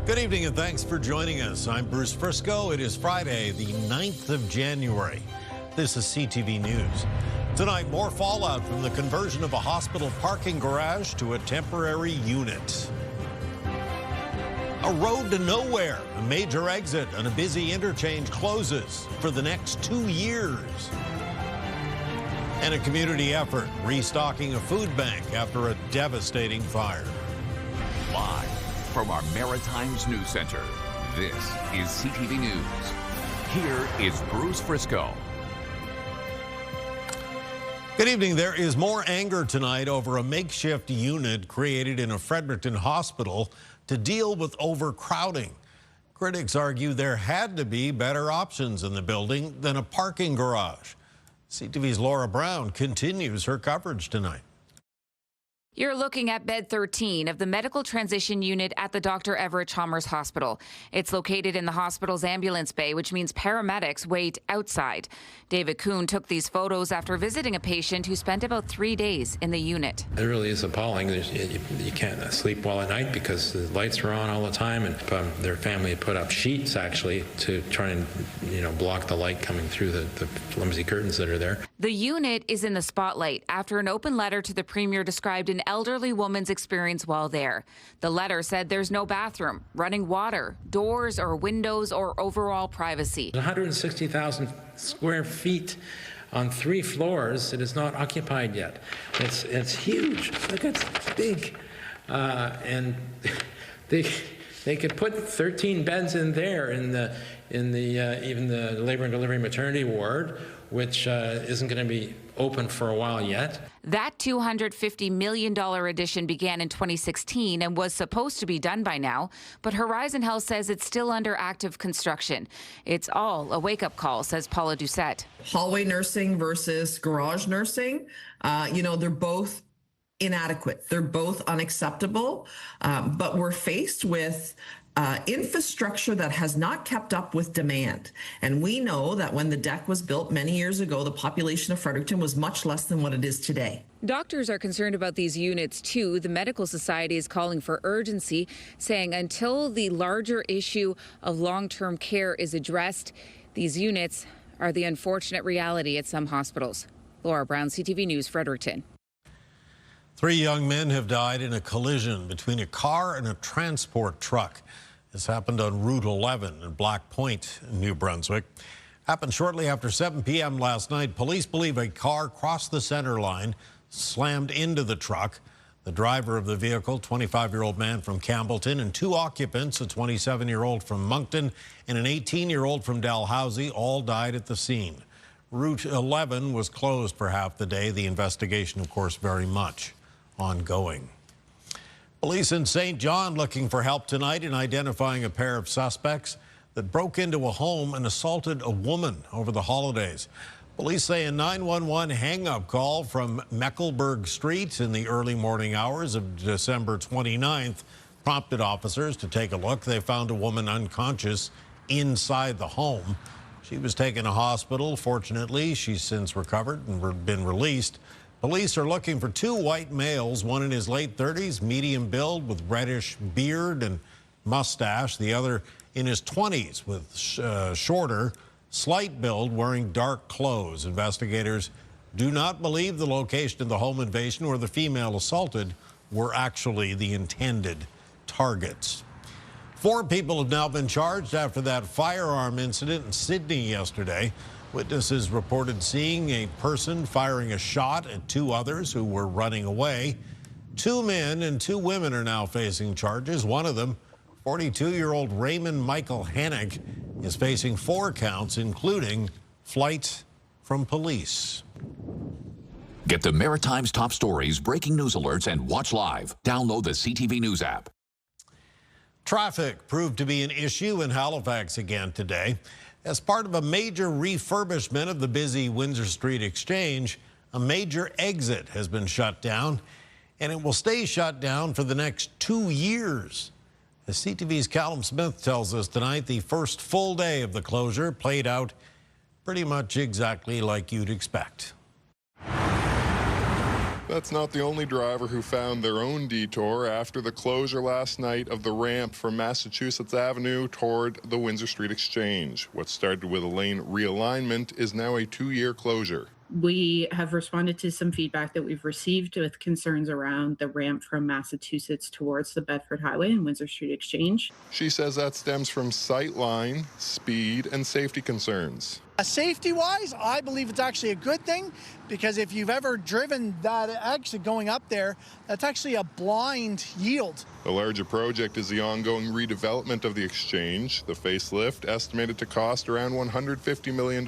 Good evening and thanks for joining us. I'm Bruce Frisco. It is Friday, the 9th of January. This is CTV News. Tonight, more fallout from the conversion of a hospital parking garage to a temporary unit. A road to nowhere, a major exit and a busy interchange closes for the next 2 years. And a community effort restocking a food bank after a devastating fire. Live from our Maritime's News Center, this is CTV News. Here is Bruce Frisco. Good evening. There is more anger tonight over a makeshift unit created in a Fredericton hospital to deal with overcrowding. Critics argue there had to be better options in the building than a parking garage. CTV's Laura Brown continues her coverage tonight. You're looking at bed 13 of the medical transition unit at the Dr. Everett Chalmers Hospital. It's located in the hospital's ambulance bay, which means paramedics wait outside. David Kuhn took these photos after visiting a patient who spent about 3 days in the unit. It really is appalling. You can't sleep well at night because the lights are on all the time, and their family put up sheets actually to try and block the light coming through the flimsy curtains that are there. The unit is in the spotlight after an open letter to the Premier described an elderly woman's experience while there. The letter said there's no bathroom, running water, doors or windows, or overall privacy. 160,000 square feet on 3 floors. It is not occupied yet. It's huge. Look, it's big, and they could put 13 beds in there in the even the labor and delivery maternity ward, which isn't going to be open for a while yet. That $250 million addition began in 2016 and was supposed to be done by now, but Horizon Health says it's still under active construction. It's all a wake-up call, says Paula Doucette. Hallway nursing versus garage nursing, they're both inadequate. They're both unacceptable, but we're faced with infrastructure that has not kept up with demand. And we know that when the deck was built many years ago, the population of Fredericton was much less than what it is today. Doctors are concerned about these units, too. The Medical Society is calling for urgency, saying until the larger issue of long-term care is addressed, these units are the unfortunate reality at some hospitals. Laura Brown, CTV News, Fredericton. 3 young men have died in a collision between a car and a transport truck. This happened on Route 11 in Black Point, New Brunswick. Happened shortly after 7 p.m. last night. Police believe a car crossed the center line, slammed into the truck. The driver of the vehicle, 25-year-old man from Campbellton, and 2 occupants, a 27-year-old from Moncton and an 18-year-old from Dalhousie, all died at the scene. Route 11 was closed for half the day. The investigation, of course, very much ongoing. Police in St. John looking for help tonight in identifying a pair of suspects that broke into a home and assaulted a woman over the holidays. Police say a 911 hang-up call from Meckleburg Street in the early morning hours of December 29th prompted officers to take a look. They found a woman unconscious inside the home. She was taken to hospital. Fortunately, she's since recovered and been released. Police are looking for 2 white males, one in his late 30s, medium build with reddish beard and mustache. The other in his 20s with shorter, slight build, wearing dark clothes. Investigators do not believe the location of the home invasion or the female assaulted were actually the intended targets. 4 people have now been charged after that firearm incident in Sydney yesterday. Witnesses reported seeing a person firing a shot at 2 others who were running away. 2 men and 2 women are now facing charges. One of them, 42-year-old Raymond Michael Hannick, is facing 4 counts, including flight from police. Get the Maritime's top stories, breaking news alerts, and watch live. Download the CTV News app. Traffic proved to be an issue in Halifax again today. As part of a major refurbishment of the busy Windsor Street Exchange, a major exit has been shut down, and it will stay shut down for the next 2 years. As CTV's Callum Smith tells us tonight, the first full day of the closure played out pretty much exactly like you'd expect. That's not the only driver who found their own detour after the closure last night of the ramp from Massachusetts Avenue toward the Windsor Street Exchange. What started with a lane realignment is now a 2-year closure. We have responded to some feedback that we've received with concerns around the ramp from Massachusetts towards the Bedford Highway and Windsor Street Exchange. She says that stems from sightline, speed, and safety concerns. Safety-wise, I believe it's actually a good thing, because if you've ever driven that actually going up there, that's actually a blind yield. The larger project is the ongoing redevelopment of the exchange. The facelift estimated to cost around $150 million,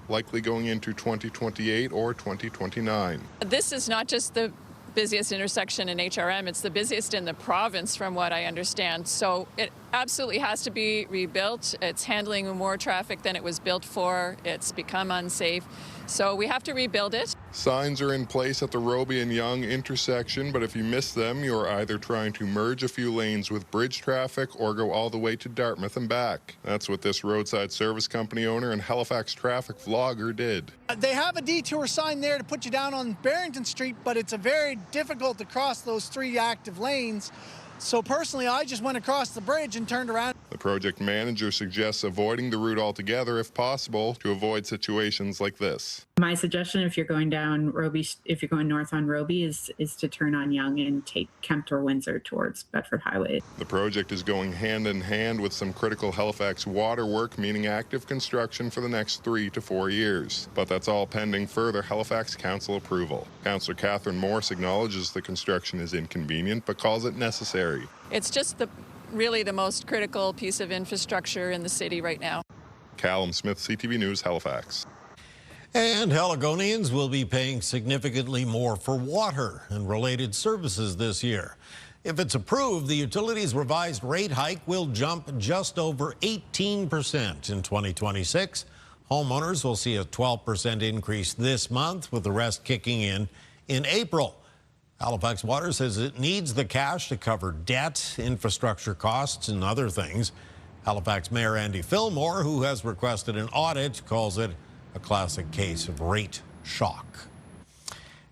likely going into 2028 or 2029. This is not just the busiest intersection in HRM, it's the busiest in the province from what I understand. So it absolutely has to be rebuilt. It's handling more traffic than it was built for. It's become unsafe. So we have to rebuild it. Signs are in place at the Roby and Yonge intersection, but if you miss them, you're either trying to merge a few lanes with bridge traffic or go all the way to Dartmouth and back. That's what this roadside service company owner and Halifax traffic vlogger did. They have a detour sign there to put you down on Barrington Street, but it's a very difficult to cross those 3 active lanes. So personally, I just went across the bridge and turned around. The project manager suggests avoiding the route altogether if possible to avoid situations like this. My suggestion, if you're going down Roby, if you're going north on Roby, is to turn on Yonge and take Kemptor Windsor towards Bedford Highway. The project is going hand in hand with some critical Halifax water work, meaning active construction for the next 3 to 4 years. But that's all pending further Halifax Council approval. Councillor Catherine Morse acknowledges the construction is inconvenient, but calls it necessary. It's just really the most critical piece of infrastructure in the city right now. Callum Smith, CTV News, Halifax. And Haligonians will be paying significantly more for water and related services this year. If it's approved, the utilities' revised rate hike will jump just over 18% in 2026. Homeowners will see a 12% increase this month, with the rest kicking in April. Halifax Water says it needs the cash to cover debt, infrastructure costs, and other things. Halifax Mayor Andy Fillmore, who has requested an audit, calls it a classic case of rate shock.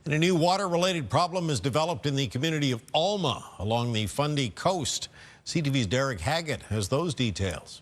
And a new water-related problem is developed in the community of Alma along the Fundy coast. CTV's Derek Haggett has those details.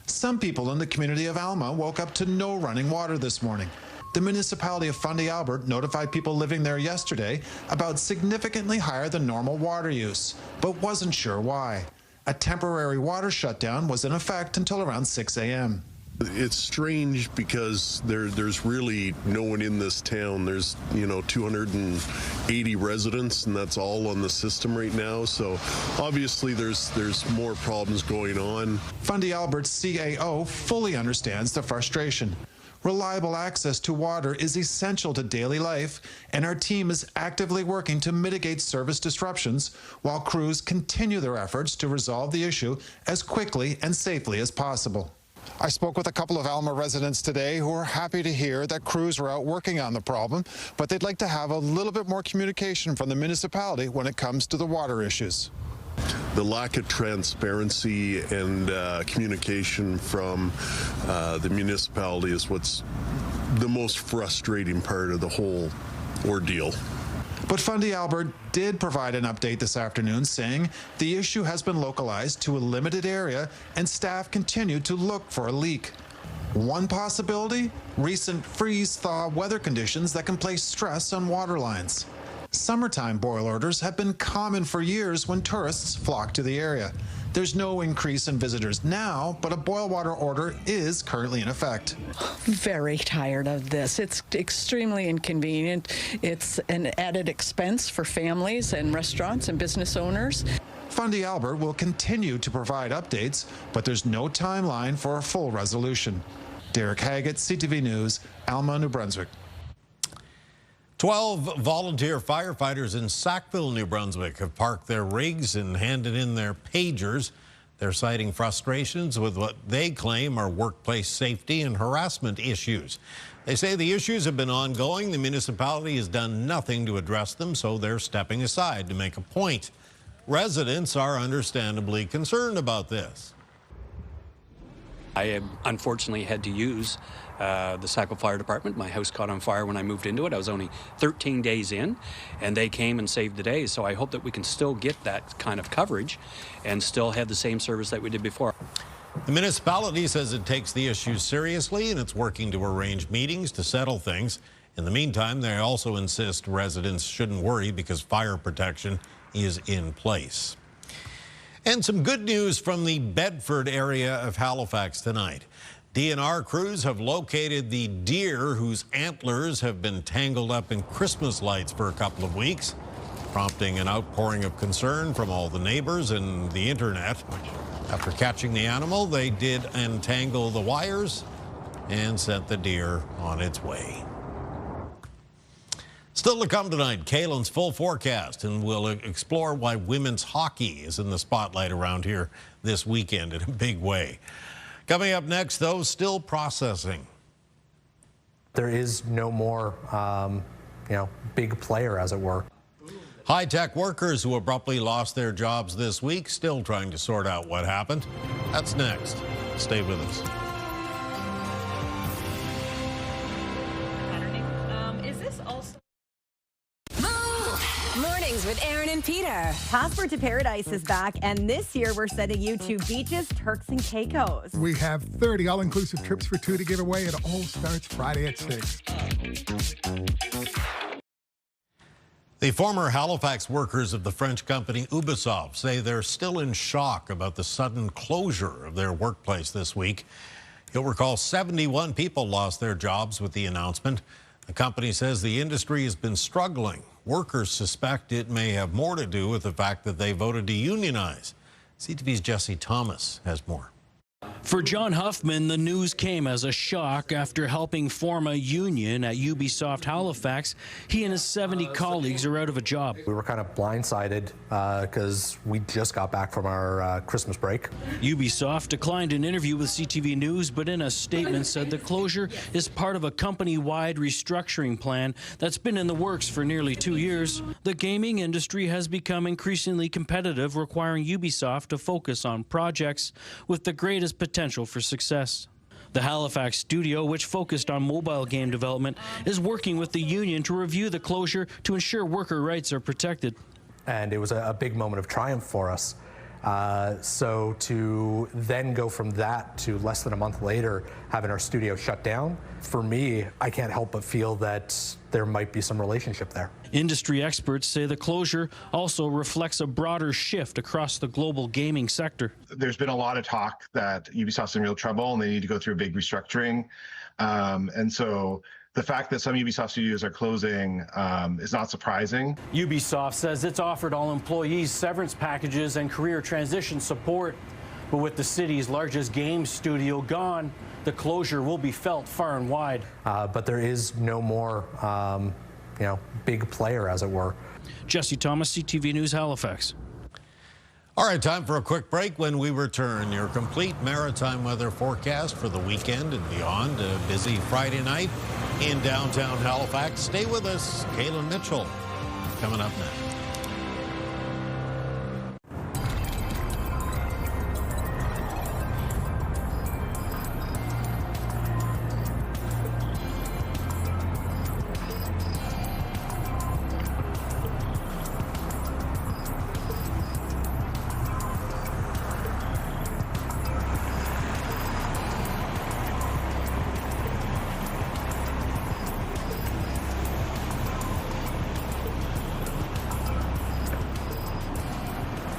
Some people in the community of Alma woke up to no running water this morning. The municipality of Fundy Albert notified people living there yesterday about significantly higher than normal water use, but wasn't sure why. A temporary water shutdown was in effect until around 6 a.m. It's strange because there's really no one in this town. There's 280 residents, and that's all on the system right now. So obviously there's more problems going on. Fundy Albert's CAO fully understands the frustration. Reliable access to water is essential to daily life, and our team is actively working to mitigate service disruptions while crews continue their efforts to resolve the issue as quickly and safely as possible. I spoke with a couple of Alma residents today who are happy to hear that crews are out working on the problem, but they'd like to have a little bit more communication from the municipality when it comes to the water issues. The lack of transparency and communication from the municipality is what's the most frustrating part of the whole ordeal. But Fundy Albert did provide an update this afternoon saying the issue has been localized to a limited area and staff continue to look for a leak. One possibility, recent freeze-thaw weather conditions that can place stress on water lines. Summertime boil orders have been common for years when tourists flock to the area. There's no increase in visitors now, but a boil water order is currently in effect. Very tired of this. It's extremely inconvenient. It's an added expense for families and restaurants and business owners. Fundy Albert will continue to provide updates, but there's no timeline for a full resolution. Derek Haggett, CTV News, Alma, New Brunswick. 12 volunteer firefighters in Sackville, New Brunswick have parked their rigs and handed in their pagers. They're citing frustrations with what they claim are workplace safety and harassment issues. They say the issues have been ongoing. The municipality has done nothing to address them, so they're stepping aside to make a point. Residents are understandably concerned about this. I unfortunately had to use the Sackville Fire Department. My house caught on fire when I moved into it. I was only 13 days in, and they came and saved the day. So I hope that we can still get that kind of coverage and still have the same service that we did before. The municipality says it takes the issue seriously and it's working to arrange meetings to settle things. In the meantime, they also insist residents shouldn't worry because fire protection is in place. And some good news from the Bedford area of Halifax tonight. DNR crews have located the deer whose antlers have been tangled up in Christmas lights for a couple of weeks, prompting an outpouring of concern from all the neighbors and the internet. After catching the animal, they did untangle the wires and sent the deer on its way. Still to come tonight, Kaylin's full forecast, and we'll explore why women's hockey is in the spotlight around here this weekend in a big way. Coming up next, though, still processing. There is no more, big player, as it were. High-tech workers who abruptly lost their jobs this week, still trying to sort out what happened. That's next. Stay with us. Is this also... Mornings with Aaron and Peter. Passport to Paradise is back, and this year we're sending you to beaches, Turks, and Caicos. We have 30 all-inclusive trips for two to give away. It all starts Friday at 6. The former Halifax workers of the French company Ubisoft say they're still in shock about the sudden closure of their workplace this week. You'll recall 71 people lost their jobs with the announcement. The company says the industry has been struggling. Workers suspect it may have more to do with the fact that they voted to unionize. CTV's Jesse Thomas has more. For John Huffman, the news came as a shock after helping form a union at Ubisoft Halifax. He and his 70 colleagues are out of a job. We were kind of blindsided because we just got back from our Christmas break. Ubisoft declined an interview with CTV News, but in a statement said the closure is part of a company-wide restructuring plan that's been in the works for nearly 2 years. The gaming industry has become increasingly competitive, requiring Ubisoft to focus on projects with the greatest potential for success. The Halifax studio, which focused on mobile game development, is working with the union to review the closure to ensure worker rights are protected. And it was a big moment of triumph for us. So to then go from that to less than a month later having our studio shut down, for me, I can't help but feel that there might be some relationship there. Industry experts say the closure also reflects a broader shift across the global gaming sector. There's been a lot of talk that Ubisoft's in real trouble and they need to go through a big restructuring. And so the fact that some Ubisoft studios are closing is not surprising. Ubisoft says it's offered all employees severance packages and career transition support. But with the city's largest game studio gone, the closure will be felt far and wide. But there is no more, big player, as it were. Jesse Thomas, CTV News, Halifax. All right, time for a quick break. When we return, your complete maritime weather forecast for the weekend and beyond. A busy Friday night in downtown Halifax. Stay with us. Kaylin Mitchell coming up next.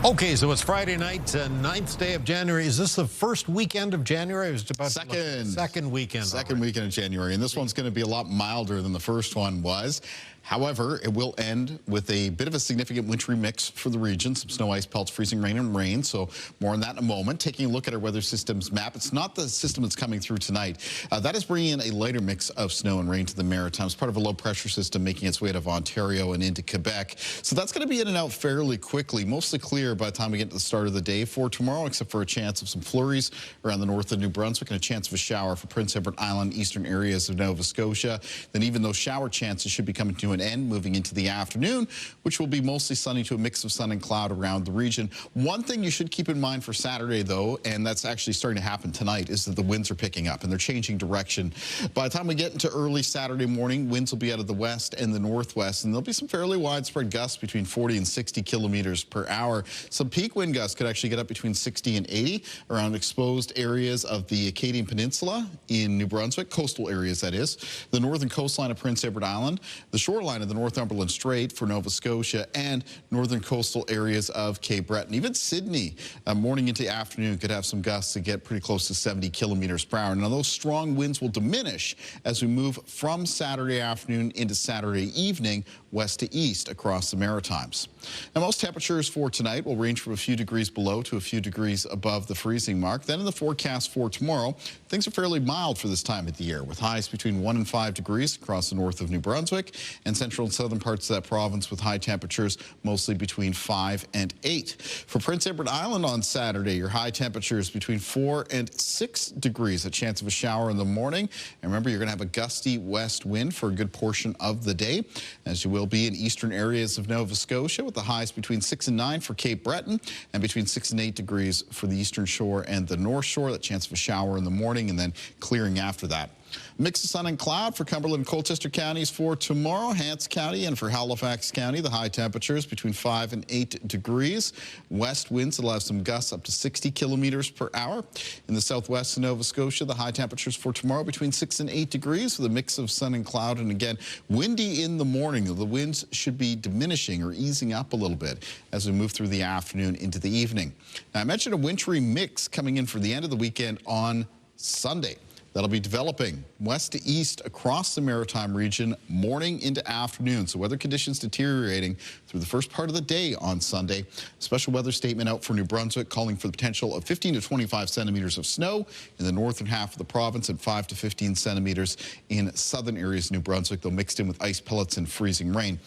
Okay, so it's Friday night, 9th day of January. Is this the first weekend of January? It was about second weekend. Second weekend of January, and this one's going to be a lot milder than the first one was. However, it will end with a bit of a significant wintry mix for the region. Some snow, ice pelts, freezing rain, and rain. So more on that in a moment. Taking a look at our weather systems map. It's not the system that's coming through tonight. That is bringing in a lighter mix of snow and rain to the Maritime. It's part of a low pressure system making its way out of Ontario and into Quebec. So that's going to be in and out fairly quickly. Mostly clear by the time we get to the start of the day for tomorrow, except for a chance of some flurries around the north of New Brunswick and a chance of a shower for Prince Edward Island, eastern areas of Nova Scotia. Then even those shower chances should be coming to an an end moving into the afternoon, which will be mostly sunny to a mix of sun and cloud around the region. One thing you should keep in mind for Saturday, though, and that's actually starting to happen tonight, is that the winds are picking up and they're changing direction. By the time we get into early Saturday morning, winds will be out of the west and the northwest, and there'll be some fairly widespread gusts between 40 and 60 kilometers per hour. Some peak wind gusts could actually get up between 60 and 80 around exposed areas of the Acadian Peninsula in New Brunswick, coastal areas that is, the northern coastline of Prince Edward Island, the shoreline of the Northumberland Strait for Nova Scotia, and northern coastal areas of Cape Breton. Even Sydney, morning into afternoon, could have some gusts that get pretty close to 70 kilometers per hour. Now, those strong winds will diminish as we move from Saturday afternoon into Saturday evening, west to east across the Maritimes. Now, most temperatures for tonight will range from a few degrees below to a few degrees above the freezing mark. Then in the forecast for tomorrow, things are fairly mild for this time of the year, with highs between 1 and 5 degrees across the north of New Brunswick and central and southern parts of that province, with high temperatures mostly between 5 and 8. For Prince Edward Island on Saturday, your high temperatures between 4 and 6 degrees, a chance of a shower in the morning. And remember, you're going to have a gusty west wind for a good portion of the day, as you will be in eastern areas of Nova Scotia, with the highs between 6 and 9 for Cape Breton and between 6 and 8 degrees for the eastern shore and the north shore. That chance of a shower in the morning and then clearing after that. Mix of sun and cloud for Cumberland and Colchester counties for tomorrow. Hants County and for Halifax County, the high temperatures between 5 and 8 degrees. West winds will have some gusts up to 60 kilometers per hour. In the southwest of Nova Scotia, the high temperatures for tomorrow between 6 and 8 degrees with a mix of sun and cloud. And again, windy in the morning. The winds should be diminishing or easing up a little bit as we move through the afternoon into the evening. Now, I mentioned a wintry mix coming in for the end of the weekend on Sunday. That'll be developing west to east across the Maritime region morning into afternoon. So weather conditions deteriorating through the first part of the day on Sunday. Special weather statement out for New Brunswick calling for the potential of 15 to 25 centimeters of snow in the northern half of the province and 5 to 15 centimeters in southern areas of New Brunswick, though mixed in with ice pellets and freezing rain.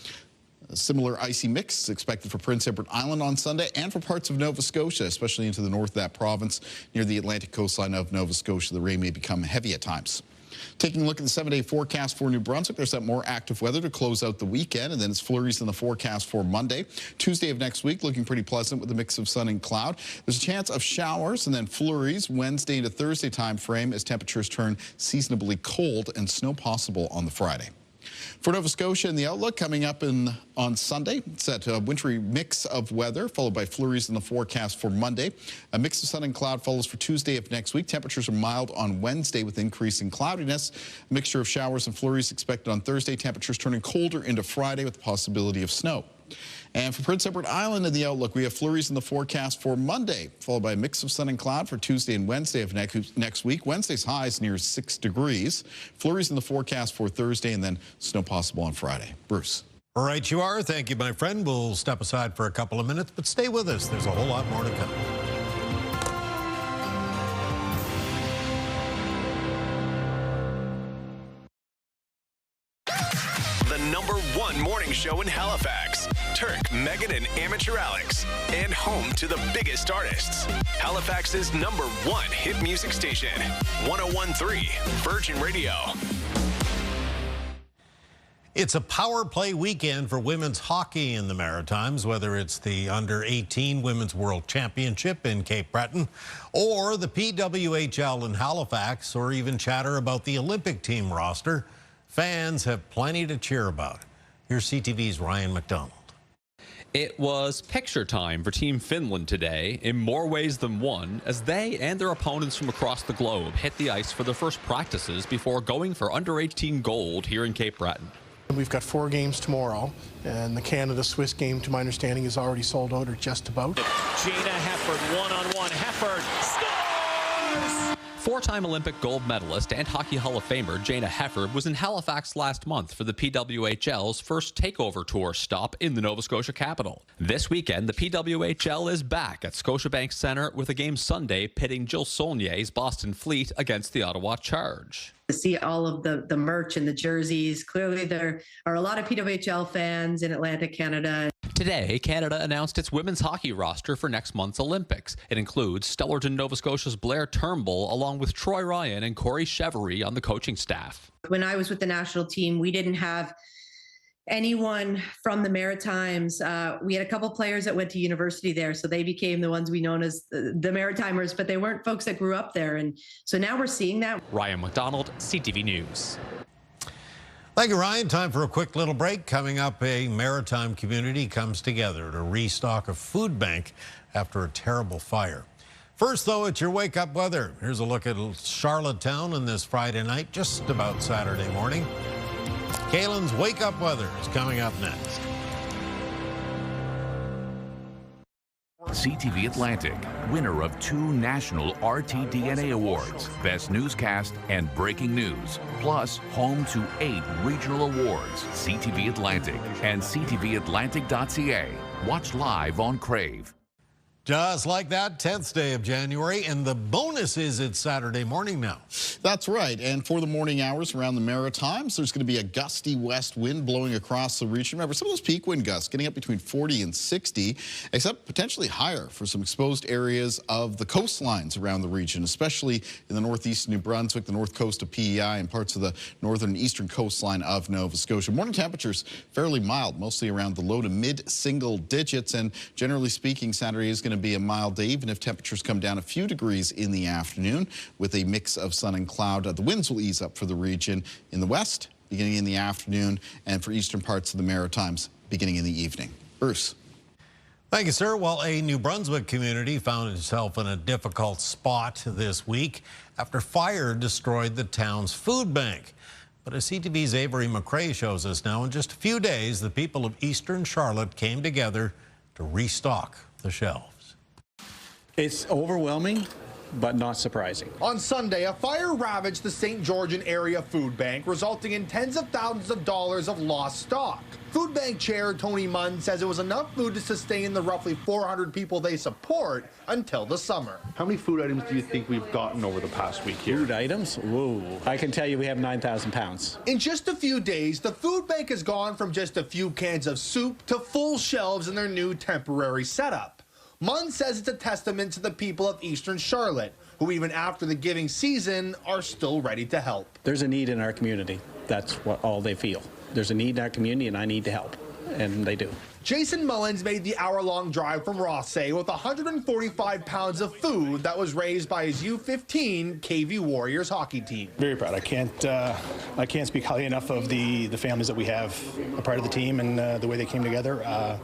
A similar icy mix is expected for Prince Edward Island on Sunday and for parts of Nova Scotia, especially into the north of that province. Near the Atlantic coastline of Nova Scotia, the rain may become heavy at times. Taking a look at the 7-day forecast for New Brunswick, there's that more active weather to close out the weekend, and then it's flurries in the forecast for Monday. Tuesday of next week looking pretty pleasant with a mix of sun and cloud. There's a chance of showers and then flurries Wednesday into Thursday time frame as temperatures turn seasonably cold and snow possible on the Friday. For Nova Scotia and the outlook coming up on Sunday, it's that wintry mix of weather followed by flurries in the forecast for Monday. A mix of sun and cloud follows for Tuesday of next week. Temperatures are mild on Wednesday with increasing cloudiness. A mixture of showers and flurries expected on Thursday. Temperatures turning colder into Friday with the possibility of snow. And for Prince Edward Island in the outlook, we have flurries in the forecast for Monday, followed by a mix of sun and cloud for Tuesday and Wednesday of next week. Wednesday's highs near 6 degrees. Flurries in the forecast for Thursday, and then snow possible on Friday. Bruce. All right, you are. Thank you, my friend. We'll step aside for a couple of minutes, but stay with us. There's a whole lot more to come. #1 morning show in Halifax. Turk, Megan, and Amateur Alex. And home to the biggest artists. Halifax's #1 hit music station. 101.3 Virgin Radio. It's a power play weekend for women's hockey in the Maritimes, whether it's the Under-18 Women's World Championship in Cape Breton or the PWHL in Halifax, or even chatter about the Olympic team roster. Fans have plenty to cheer about. Here's CTV's Ryan McDonald. It was picture time for Team Finland today in more ways than one, as they and their opponents from across the globe hit the ice for their first practices before going for Under-18 gold here in Cape Breton. We've got 4 games tomorrow, and the Canada-Swiss game, to my understanding, is already sold out or just about. Jana Hefford, one-on-one. Hefford scores! 4-time Olympic gold medalist and Hockey Hall of Famer Jana Hefford was in Halifax last month for the PWHL's first takeover tour stop in the Nova Scotia capital. This weekend, the PWHL is back at Scotiabank Centre with a game Sunday pitting Jill Saulnier's Boston Fleet against the Ottawa Charge. To see all of the merch and the jerseys, clearly there are a lot of PWHL fans in Atlantic Canada. Today, Canada announced its women's hockey roster for next month's Olympics. It includes Stellarton, Nova Scotia's Blair Turnbull, along with Troy Ryan and Corey Chevery on the coaching staff. When I was with the national team, we didn't have anyone from the Maritimes. We had a couple players that went to university there, so they became the ones we known as the Maritimers, but they weren't folks that grew up there. And so now we're seeing that. Ryan McDonald, CTV News. Thank you, Ryan. Time for a quick little break. Coming up, a Maritime community comes together to restock a food bank after a terrible fire. First, though, it's your wake-up weather. Here's a look at Charlottetown on this Friday night, just about Saturday morning. Kaylin's wake-up weather is coming up next. CTV Atlantic, winner of 2 national RTDNA awards, Best Newscast and Breaking News, plus home to 8 regional awards. CTV Atlantic and CTVAtlantic.ca. Watch live on Crave. Just like that, 10th day of January, and the bonus is it's Saturday morning now. That's right, and for the morning hours around the Maritimes, there's going to be a gusty west wind blowing across the region. Remember, some of those peak wind gusts getting up between 40 and 60, except potentially higher for some exposed areas of the coastlines around the region, especially in the northeast of New Brunswick, the north coast of PEI, and parts of the northern and eastern coastline of Nova Scotia. Morning temperatures fairly mild, mostly around the low to mid-single digits, and generally speaking, Saturday is going to be a mild day, even if temperatures come down a few degrees in the afternoon with a mix of sun and cloud. The winds will ease up for the region in the west beginning in the afternoon, and for eastern parts of the Maritimes beginning in the evening. Bruce. Thank you, sir. Well, a New Brunswick community found itself in a difficult spot this week after fire destroyed the town's food bank. But as CTV's Avery McRae shows us now, in just a few days, the people of Eastern Charlotte came together to restock the shelves. It's overwhelming, but not surprising. On Sunday, a fire ravaged the St. Georgian area food bank, resulting in tens of thousands of dollars of lost stock. Food bank chair Tony Munn says it was enough food to sustain the roughly 400 people they support until the summer. How many food items do you think we've gotten over the past week here? Food items? Whoa. I can tell you we have 9,000 pounds. In just a few days, the food bank has gone from just a few cans of soup to full shelves in their new temporary setup. Munn says it's a testament to the people of Eastern Charlotte, who even after the giving season are still ready to help. There's a need in our community. That's what all they feel. There's a need in our community and I need to help, and they do. Jason Mullins made the hour-long drive from Rothsay with 145 pounds of food that was raised by his U15 KV Warriors hockey team. Very proud. I can't speak highly enough of the families that we have a part of the team and the way they came together.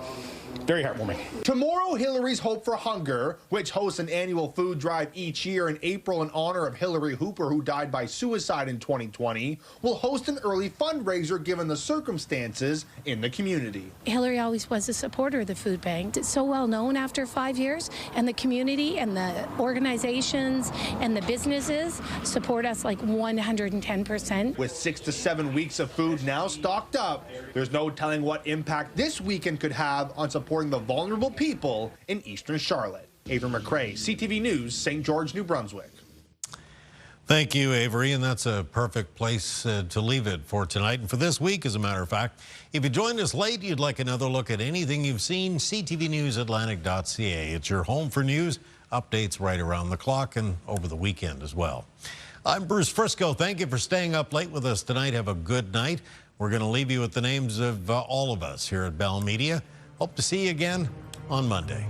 Very heartwarming. Tomorrow, Hillary's Hope for Hunger, which hosts an annual food drive each year in April in honor of Hillary Hooper, who died by suicide in 2020, will host an early fundraiser given the circumstances in the community. Hillary always was a supporter of the food bank. It's so well known after 5 years, and the community and the organizations and the businesses support us like 110%. With 6 to 7 weeks of food now stocked up, there's no telling what impact this weekend could have on supporting the vulnerable people in Eastern Charlotte. Avery McRae, CTV News, St. George, New Brunswick. Thank you, Avery, and that's a perfect place to leave it for tonight and for this week, as a matter of fact. If you joined us late, you'd like another look at anything you've seen, CTVNewsAtlantic.ca. It's your home for news, updates right around the clock and over the weekend as well. I'm Bruce Frisco. Thank you for staying up late with us tonight. Have a good night. We're going to leave you with the names of all of us here at Bell Media. Hope to see you again on Monday.